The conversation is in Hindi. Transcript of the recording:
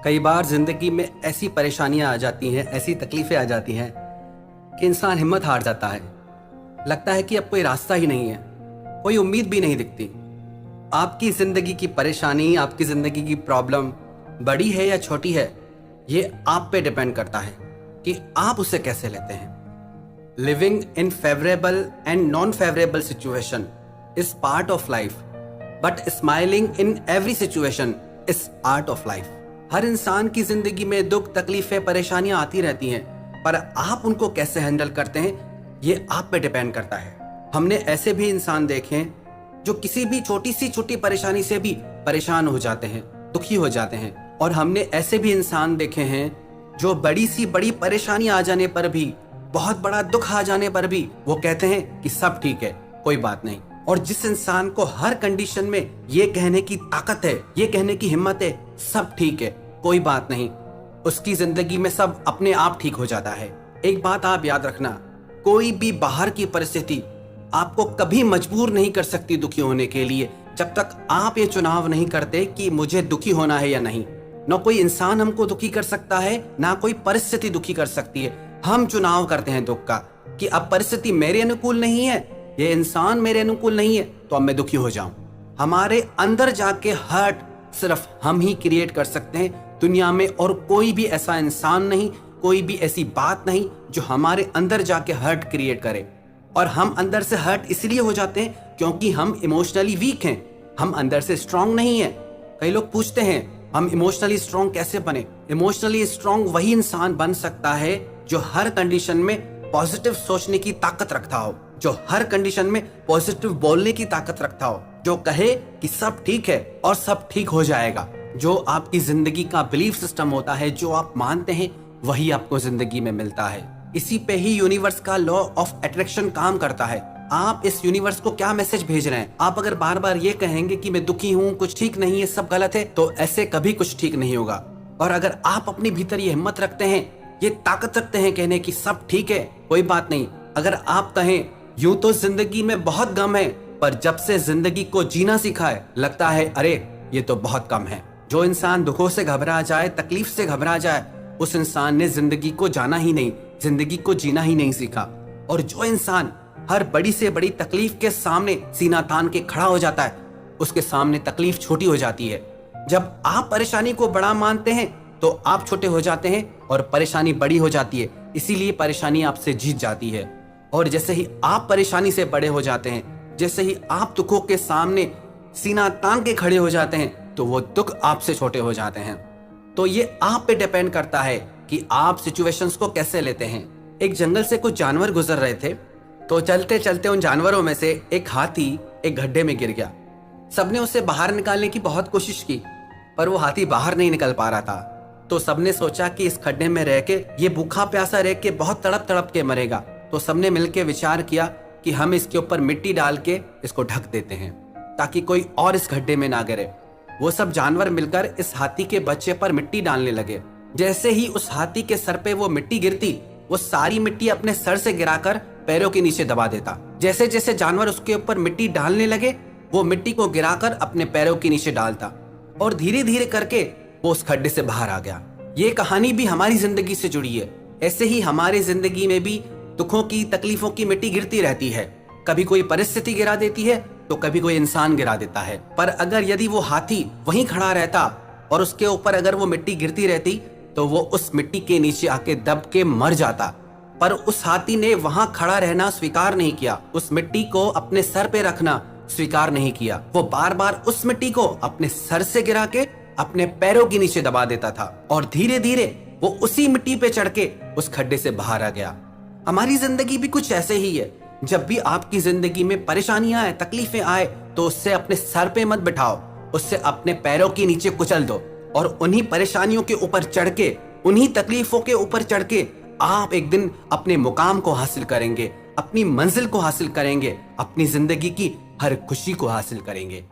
कई बार जिंदगी में ऐसी परेशानियां आ जाती हैं, ऐसी तकलीफें आ जाती हैं कि इंसान हिम्मत हार जाता है। लगता है कि अब कोई रास्ता ही नहीं है, कोई उम्मीद भी नहीं दिखती। आपकी जिंदगी की परेशानी, आपकी जिंदगी की प्रॉब्लम बड़ी है या छोटी है, ये आप पे डिपेंड करता है कि आप उसे कैसे लेते हैं। Living in favourable and non favourable situation is part of life, but smiling in every situation is art of life. हर इंसान की जिंदगी में दुख, तकलीफें, परेशानियां आती रहती हैं, पर आप उनको कैसे हैंडल करते हैं ये आप पे डिपेंड करता है। हमने ऐसे भी इंसान देखे हैं जो किसी भी छोटी सी छोटी परेशानी से भी परेशान हो जाते हैं, दुखी हो जाते हैं, और हमने ऐसे भी इंसान देखे हैं जो बड़ी सी बड़ी परेशानी आ जाने पर भी, बहुत बड़ा दुख आ जाने पर भी वो कहते हैं कि सब ठीक है, कोई बात नहीं। और जिस इंसान को हर कंडीशन में ये कहने की ताकत है, ये कहने की हिम्मत है, सब ठीक है, कोई बात नहीं, उसकी जिंदगी में सब अपने आप ठीक हो जाता है। एक बात आप याद रखना, कोई भी बाहर की परिस्थिति आपको कभी मजबूर नहीं कर सकती दुखी होने के लिए, जब तक आप ये चुनाव नहीं करते कि मुझे दुखी होना है या नहीं। ना कोई इंसान हमको दुखी कर सकता है, ना कोई परिस्थिति दुखी कर सकती है। हम चुनाव करते हैं दुख का कि अब परिस्थिति मेरे अनुकूल नहीं है, ये इंसान मेरे अनुकूल नहीं है, तो अब मैं दुखी हो जाऊं। हमारे अंदर जाके हर्ट सिर्फ हम ही क्रिएट कर सकते हैं दुनिया में, और कोई भी ऐसा इंसान नहीं, कोई भी ऐसी बात नहीं जो हमारे अंदर जाके हर्ट क्रिएट करे। और हम अंदर से हर्ट इसलिए हो जाते हैं क्योंकि हम इमोशनली वीक हैं, हम अंदर से स्ट्रांग नहीं है। कई लोग पूछते हैं हम इमोशनली स्ट्रांग कैसे बने? इमोशनली स्ट्रांग वही इंसान बन सकता है जो हर कंडीशन में पॉजिटिव सोचने की ताकत रखता हो, जो हर कंडीशन में पॉजिटिव बोलने की ताकत रखता हो, जो कहे कि सब ठीक है और सब ठीक हो जाएगा। जो आपकी जिंदगी का बिलीफ सिस्टम होता है, जो आप मानते हैं, वही आपको जिंदगी में मिलता है। इसी पे ही यूनिवर्स का लॉ ऑफ अट्रैक्शन काम करता है। आप इस यूनिवर्स को क्या मैसेज भेज रहे हैं? आप अगर बार बार ये कहेंगे कि मैं दुखी हूँ, कुछ ठीक नहीं है, सब गलत है, तो ऐसे कभी कुछ ठीक नहीं होगा। और अगर आप अपने भीतर ये हिम्मत रखते हैं, ये ताकत रखते हैं कहने की सब ठीक है, कोई बात नहीं, अगर आप कहें यूं तो जिंदगी में बहुत गम है, पर जब से जिंदगी को जीना सीखा है, लगता है अरे ये तो बहुत कम है। जो इंसान दुखों से घबरा जाए, तकलीफ से घबरा जाए, उस इंसान ने जिंदगी को जाना ही नहीं, जिंदगी को जीना ही नहीं सीखा। और जो इंसान हर बड़ी से बड़ी तकलीफ के सामने सीना तान के खड़ा हो जाता है, उसके सामने तकलीफ छोटी हो जाती है। जब आप परेशानी को बड़ा मानते हैं तो आप छोटे हो जाते हैं और परेशानी बड़ी हो जाती है, इसीलिए परेशानी आपसे जीत जाती है। और जैसे ही आप परेशानी से बड़े हो जाते हैं, जैसे ही आप दुखों के सामने सीना तान के खड़े हो जाते हैं, तो वो दुख आपसे छोटे हो जाते हैं। तो ये आप पे डिपेंड करता है कि आप सिचुएशंस को कैसे लेते हैं। एक जंगल से कुछ जानवर गुजर रहे थे, तो चलते चलते उन जानवरों में से एक हाथी एक गड्ढे में गिर गया। सबने उसे बाहर निकालने की बहुत कोशिश की, पर वो हाथी बाहर नहीं निकल पा रहा था। तो सबने सोचा कि इस खड्डे में रह के ये भूखा प्यासा रह के बहुत तड़प तड़प के मरेगा। तो सबने मिलकर विचार किया कि हम इसके ऊपर मिट्टी डाल के इसको ढक देते हैं, ताकि कोई और इस गड्ढे में ना गिरे। वो सब जानवर मिलकर इस हाथी के बच्चे पर मिट्टी डालने लगे। जैसे ही उस हाथी के सर पे वो मिट्टी गिरती, वो सारी मिट्टी अपने सर से गिराकर पैरों के नीचे दबा देता। जैसे जैसे जानवर उसके ऊपर मिट्टी डालने लगे, वो मिट्टी को गिराकर अपने पैरों के नीचे डालता, और धीरे धीरे करके वो उस खड्डे से बाहर आ गया। ये कहानी भी हमारी जिंदगी से जुड़ी है। ऐसे ही हमारी जिंदगी में भी दुखों की, तकलीफों की मिट्टी गिरती रहती है। कभी कोई परिस्थिति गिरा देती है, तो कभी कोई इंसान गिरा देता है। पर अगर यदि वो हाथी वहीं खड़ा रहता और उसके ऊपर अगर वो मिट्टी गिरती रहती, तो वो उस मिट्टी के नीचे आके दब के मर जाता। पर उस हाथी ने वहां खड़ा रहना स्वीकार नहीं किया, उस मिट्टी को अपने सर पे रखना स्वीकार नहीं किया। वो बार बार उस मिट्टी को अपने सर से गिरा के अपने पैरों के नीचे दबा देता था, और धीरे धीरे वो उसी मिट्टी पे चढ़ के उस खड्डे से बाहर आ गया। हमारी जिंदगी भी कुछ ऐसे ही है। जब भी आपकी जिंदगी में परेशानियां आए, तकलीफें आए, तो उससे अपने सर पे मत बिठाओ, उससे अपने पैरों के नीचे कुचल दो, और उन्हीं परेशानियों के ऊपर चढ़ के, उन्हीं तकलीफों के ऊपर चढ़ के आप एक दिन अपने मुकाम को हासिल करेंगे, अपनी मंजिल को हासिल करेंगे, अपनी जिंदगी की हर खुशी को हासिल करेंगे।